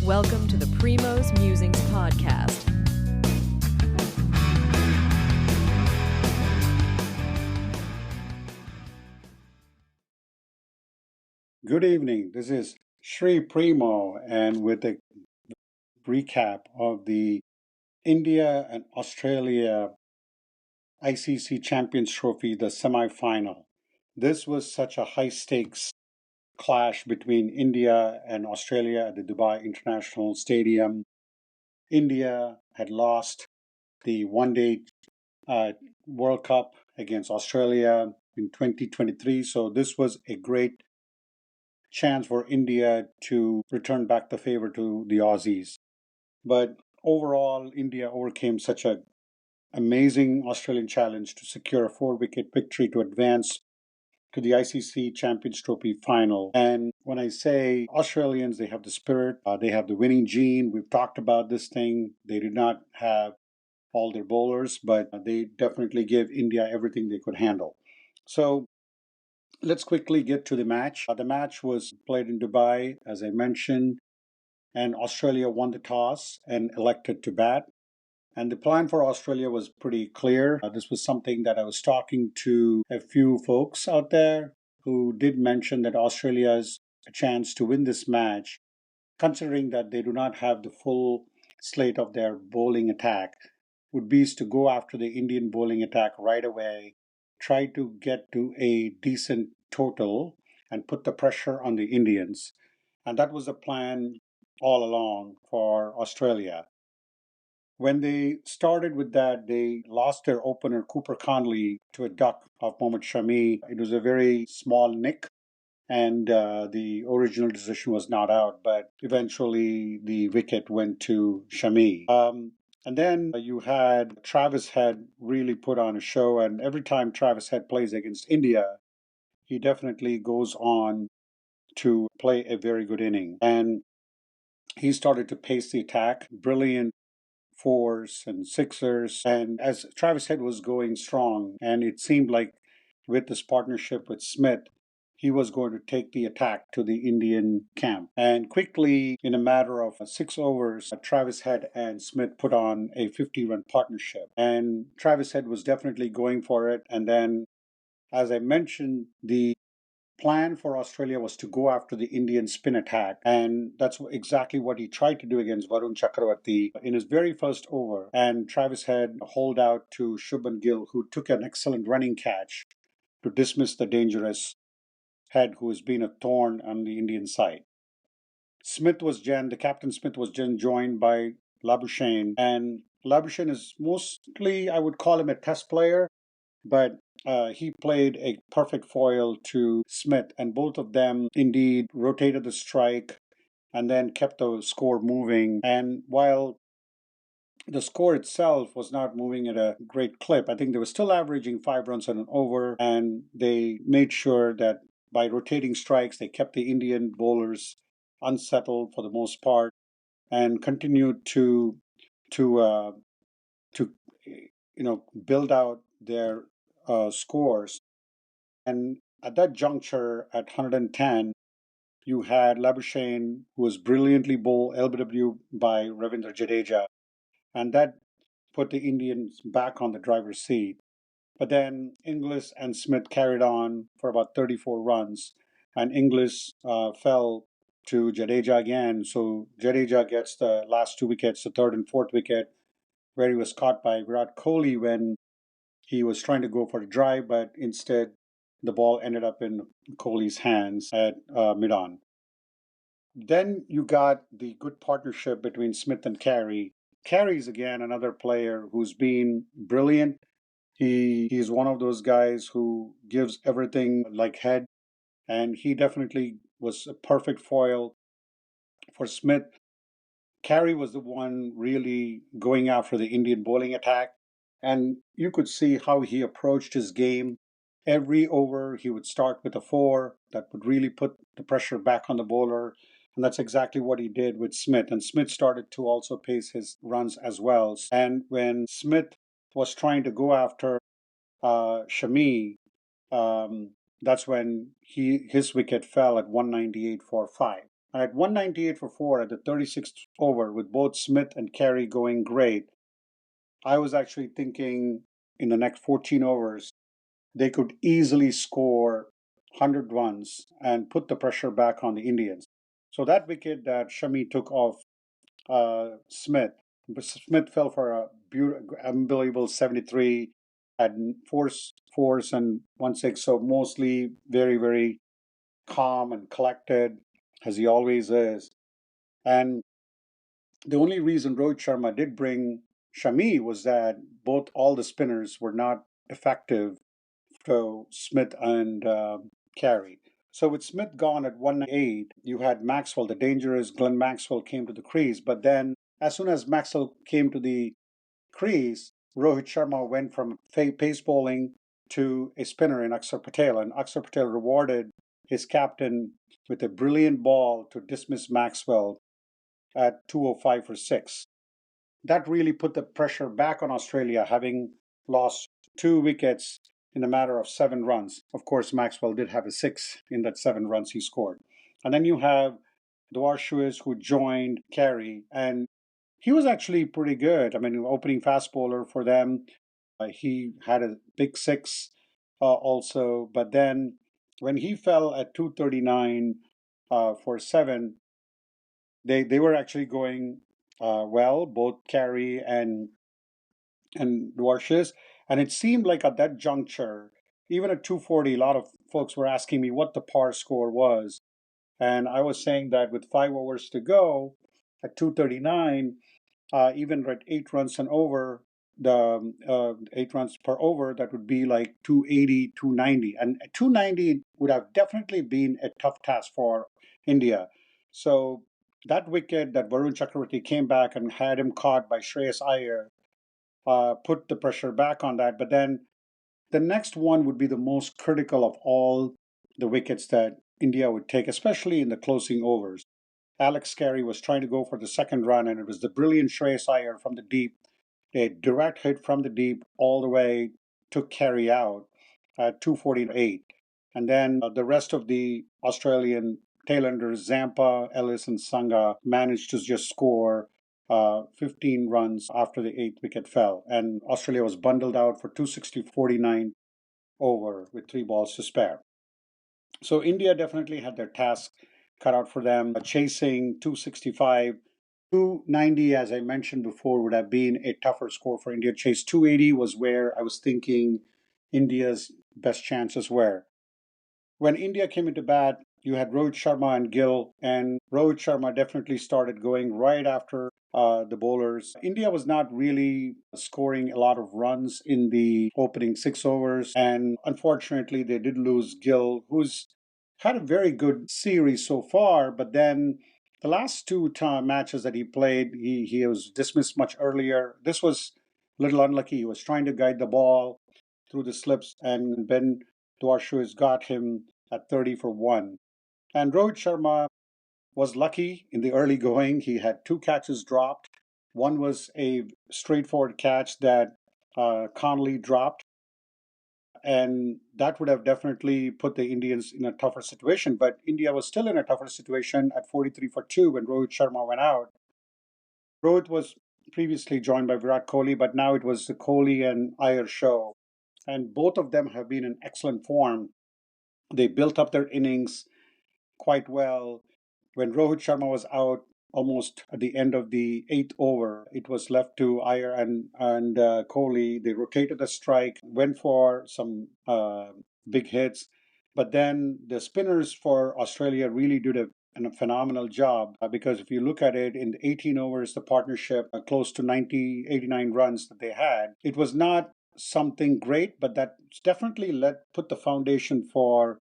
Welcome to the Primo's Musings podcast. Good evening. This is Sri Primo, and with a recap of the India and Australia ICC Champions Trophy, the semi-final. This was such a high-stakes clash between India and Australia at the Dubai International Stadium. India had lost the one-day World Cup against Australia in 2023, so this was a great chance for India to return back the favor to the Aussies. But overall, India overcame such an amazing Australian challenge to secure a 4-wicket victory to advance to the ICC Champions Trophy final. And when I say Australians, they have the spirit, they have the winning gene. We've talked about this thing. They did not have all their bowlers, but they definitely gave India everything they could handle. So let's quickly get to the match. The match was played in Dubai, as I mentioned, and Australia won the toss and elected to bat. And the plan for Australia was pretty clear. This was something that I was talking to a few folks out there who did mention that Australia has a chance to win this match, considering that they do not have the full slate of their bowling attack, would be to go after the Indian bowling attack right away, try to get to a decent total and put the pressure on the Indians. And that was the plan all along for Australia. When they started with that, they lost their opener, Cooper Conley, to a duck of Mohammad Shami. It was a very small nick, and the original decision was not out, but eventually the wicket went to Shami. And then you had Travis Head really put on a show, and every time Travis Head plays against India, he definitely goes on to play a very good inning. And he started to pace the attack, brilliant fours and sixers. And as Travis Head was going strong, and it seemed like with this partnership with Smith, he was going to take the attack to the Indian camp. And quickly, in a matter of 6 overs, Travis Head and Smith put on a 50-run partnership. And Travis Head was definitely going for it. And then, as I mentioned, the plan for Australia was to go after the Indian spin attack, and that's exactly what he tried to do against Varun Chakravarti in his very first over. And Travis Head holed out to Shubman Gill, who took an excellent running catch to dismiss the dangerous Head, who has been a thorn on the Indian side. The captain Smith was joined by Labuschagne, and Labuschagne is mostly, I would call him a test player, but he played a perfect foil to Smith, and both of them indeed rotated the strike and then kept the score moving. And while the score itself was not moving at a great clip, I think they were still averaging 5 runs on an over, and they made sure that by rotating strikes, they kept the Indian bowlers unsettled for the most part and continued to build out their scores. And at that juncture, at 110, you had Labuschagne, who was brilliantly bowled LBW by Ravindra Jadeja, and that put the Indians back on the driver's seat. But then Inglis and Smith carried on for about 34 runs, and Inglis fell to Jadeja again. So Jadeja gets the last 2 wickets, the third and fourth wicket, where he was caught by Virat Kohli when he was trying to go for a drive, but instead the ball ended up in Kohli's hands at mid-on. Then you got the good partnership between Smith and Carey. Carey's again another player who's been brilliant. He's one of those guys who gives everything like Head, and he definitely was a perfect foil for Smith. Carey was the one really going after the Indian bowling attack, and you could see how he approached his game. Every over, he would start with a 4 that would really put the pressure back on the bowler, and that's exactly what he did with Smith. And Smith started to also pace his runs as well. And when Smith was trying to go after Shami, that's when his wicket fell at 198 for 5. And at 198 for 4 at the 36th over, with both Smith and Carey going great, I was actually thinking in the next 14 overs, they could easily score 100 runs and put the pressure back on the Indians. So that wicket that Shami took off Smith, Smith fell for a beautiful, unbelievable 73, had four fours and 1 6. So mostly very, very calm and collected, as he always is. And the only reason Rohit Sharma did bring Shami was that all the spinners were not effective to Smith and Carey. So with Smith gone at 198, you had Maxwell, the dangerous Glenn Maxwell came to the crease. But then as soon as Maxwell came to the crease, Rohit Sharma went from pace bowling to a spinner in Akshar Patel. And Akshar Patel rewarded his captain with a brilliant ball to dismiss Maxwell at 205 for 6. That really put the pressure back on Australia, having lost 2 wickets in a matter of 7 runs. Of course, Maxwell did have a 6 in that 7 runs he scored. And then you have Dwarshuis, who joined Carey, and he was actually pretty good. I mean, opening fast bowler for them. He had a big 6 also, but then when he fell at 239 for 7, they were actually going well, both Carey and Dwarshuis. And it seemed like at that juncture, even at 240, a lot of folks were asking me what the par score was. And I was saying that with 5 overs to go at 239, even at 8 runs and over, the 8 runs per over, that would be like 280, 290. And 290 would have definitely been a tough task for India. So that wicket that Varun Chakravarti came back and had him caught by Shreyas Iyer put the pressure back on that. But then the next one would be the most critical of all the wickets that India would take, especially in the closing overs. Alex Carey was trying to go for the second run, and it was the brilliant Shreyas Iyer from the deep. A direct hit from the deep all the way, took Carey out at 248. And then the rest of the Australian tailenders, Zampa, Ellis, and Sangha, managed to just score 15 runs after the 8th wicket fell. And Australia was bundled out for 260-49 over with 3 balls to spare. So India definitely had their task cut out for them. Chasing 265, 290, as I mentioned before, would have been a tougher score for India. Chase 280 was where I was thinking India's best chances were. When India came into bat, you had Rohit Sharma and Gill, and Rohit Sharma definitely started going right after the bowlers. India was not really scoring a lot of runs in the opening 6 overs, and unfortunately, they did lose Gill, who's had a very good series so far, but then the last two matches that he played, he was dismissed much earlier. This was a little unlucky. He was trying to guide the ball through the slips, and Ben Dwarshuis got him at 30 for 1. And Rohit Sharma was lucky in the early going. He had 2 catches dropped. One was a straightforward catch that Conley dropped, and that would have definitely put the Indians in a tougher situation. But India was still in a tougher situation at 43 for 2 when Rohit Sharma went out. Rohit was previously joined by Virat Kohli, but now it was the Kohli and Iyer show. And both of them have been in excellent form. They built up their innings quite well. When Rohit Sharma was out, almost at the end of the 8th over, it was left to Iyer and Kohli. They rotated the strike, went for some big hits, but then the spinners for Australia really did a phenomenal job because if you look at it in 18 overs, the partnership close to 90, 89 runs that they had, it was not something great, but that definitely put the foundation for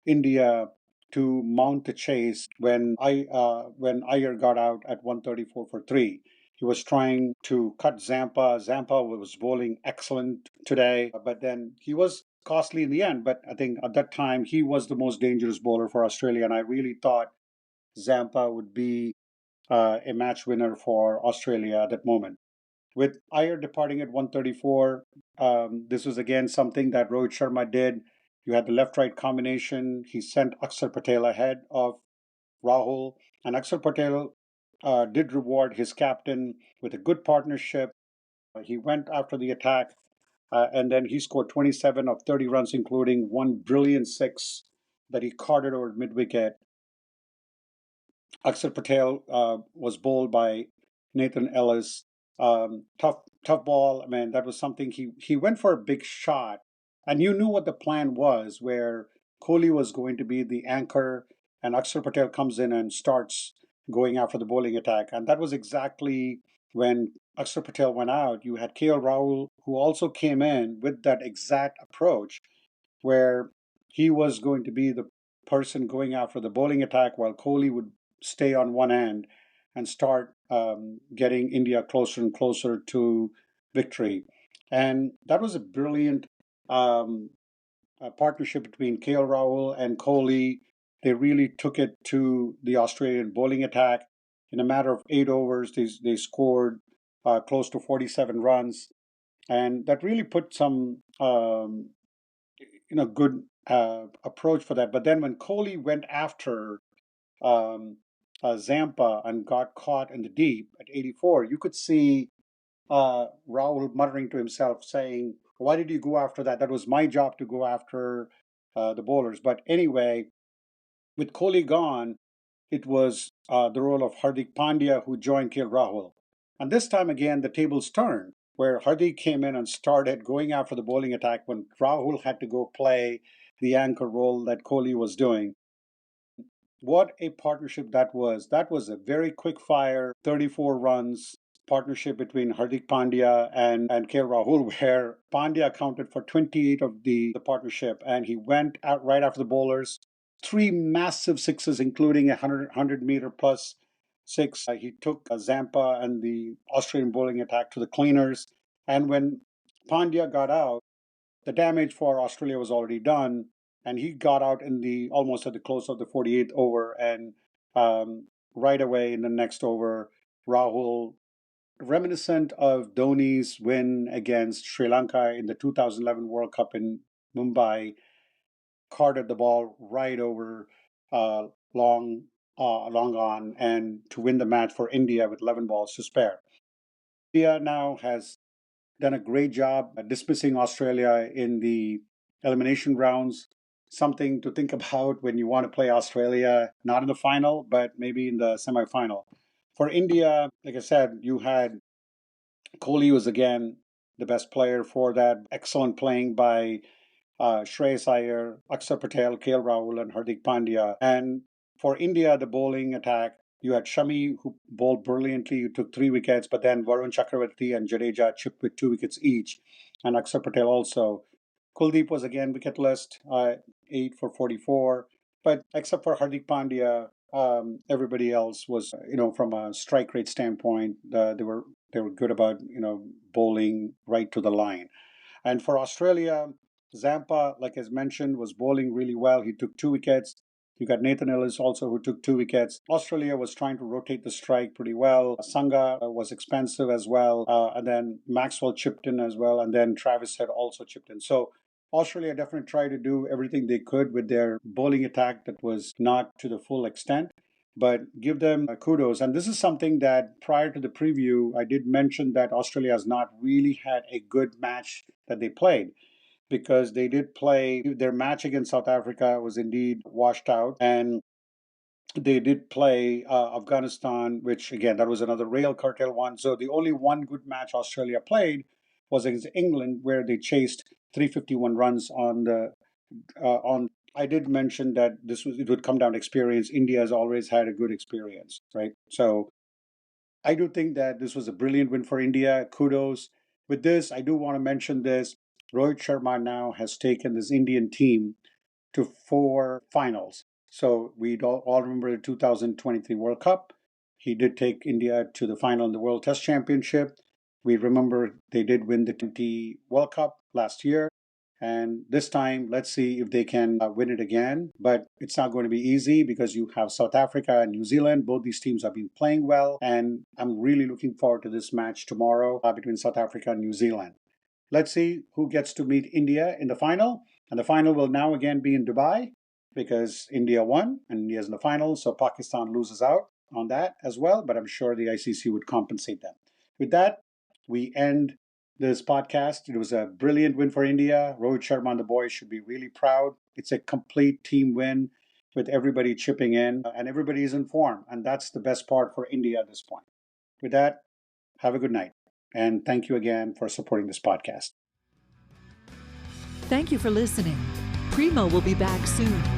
India to mount the chase when Iyer got out at 134 for 3. He was trying to cut Zampa. Zampa was bowling excellent today, but then he was costly in the end. But I think at that time he was the most dangerous bowler for Australia, and I really thought Zampa would be a match winner for Australia at that moment. With Iyer departing at 134, this was again something that Rohit Sharma did. You had the left-right combination. He sent Akshar Patel ahead of Rahul. And Akshar Patel did reward his captain with a good partnership. He went after the attack, and then he scored 27 of 30 runs, including one brilliant six that he carted over mid wicket. Akshar Patel was bowled by Nathan Ellis. Tough ball. I mean, that was something he went for a big shot, and you knew what the plan was, where Kohli was going to be the anchor, and Akshar Patel comes in and starts going after the bowling attack, and that was exactly when Akshar Patel went out. You had KL Rahul, who also came in with that exact approach, where he was going to be the person going after the bowling attack while Kohli would stay on one end and start getting India closer and closer to victory. And that was a brilliant partnership between KL Rahul and Kohli. They really took it to the Australian bowling attack. In a matter of 8 overs, they scored close to 47 runs. And that really put some good approach for that. But then when Kohli went after um, Zampa and got caught in the deep at 84, you could see Rahul muttering to himself, saying, "Why did you go after that? That was my job to go after the bowlers." But anyway, with Kohli gone, it was the role of Hardik Pandya who joined KL Rahul. And this time again, the tables turned, where Hardik came in and started going after the bowling attack when Rahul had to go play the anchor role that Kohli was doing. What a partnership that was. That was a very quick fire, 34 runs partnership between Hardik Pandya and KL Rahul, where Pandya accounted for 28 of the partnership, and he went out right after the bowlers. Three massive sixes, including a 100-meter plus six. He took Zampa and the Australian bowling attack to the cleaners. And when Pandya got out, the damage for Australia was already done, and he got out in the almost at the close of the 48th over, and right away in the next over, Rahul, reminiscent of Dhoni's win against Sri Lanka in the 2011 World Cup in Mumbai, carted the ball right over uh, long long on and to win the match for India with 11 balls to spare. India now has done a great job at dismissing Australia in the elimination rounds. Something to think about when you want to play Australia, not in the final, but maybe in the semi-final. For India, like I said, you had Kohli was again the best player for that. Excellent playing by Shreyas Iyer, Akshar Patel, KL Rahul, and Hardik Pandya. And for India, the bowling attack, you had Shami, who bowled brilliantly, who took 3 wickets, but then Varun Chakravarti and Jadeja chipped with 2 wickets each, and Akshar Patel also. Kuldeep was again wicketless, 8 for 44. But except for Hardik Pandya, everybody else was, from a strike rate standpoint, they were good about, bowling right to the line. And for Australia, Zampa, like as mentioned, was bowling really well. He took 2 wickets. You got Nathan Ellis also, who took 2 wickets. Australia was trying to rotate the strike pretty well. Sangha was expensive as well. And then Maxwell chipped in as well. And then Travis had also chipped in. So Australia definitely tried to do everything they could with their bowling attack that was not to the full extent. But give them kudos. And this is something that prior to the preview, I did mention that Australia has not really had a good match that they played, because they did play their match against South Africa was indeed washed out, and they did play Afghanistan, which again that was another rail cartel one. So the only one good match Australia played was against England, where they chased 351 runs on the on. I did mention that it would come down to experience. India has always had a good experience, right? So I do think that this was a brilliant win for India. Kudos. With this, I do want to mention this. Rohit Sharma now has taken this Indian team to 4 finals. So we all remember the 2023 World Cup. He did take India to the final in the World Test Championship. We remember they did win the 20 World Cup last year. And this time, let's see if they can win it again. But it's not going to be easy because you have South Africa and New Zealand. Both these teams have been playing well. And I'm really looking forward to this match tomorrow between South Africa and New Zealand. Let's see who gets to meet India in the final. And the final will now again be in Dubai because India won and India's in the final. So Pakistan loses out. on that as well, but I'm sure the ICC would compensate them. With that, we end this podcast. It was a brilliant win for India. Rohit Sharma and the boys should be really proud. It's a complete team win with everybody chipping in and everybody is in form. And that's the best part for India at this point. With that, have a good night. And thank you again for supporting this podcast. Thank you for listening. Primo will be back soon.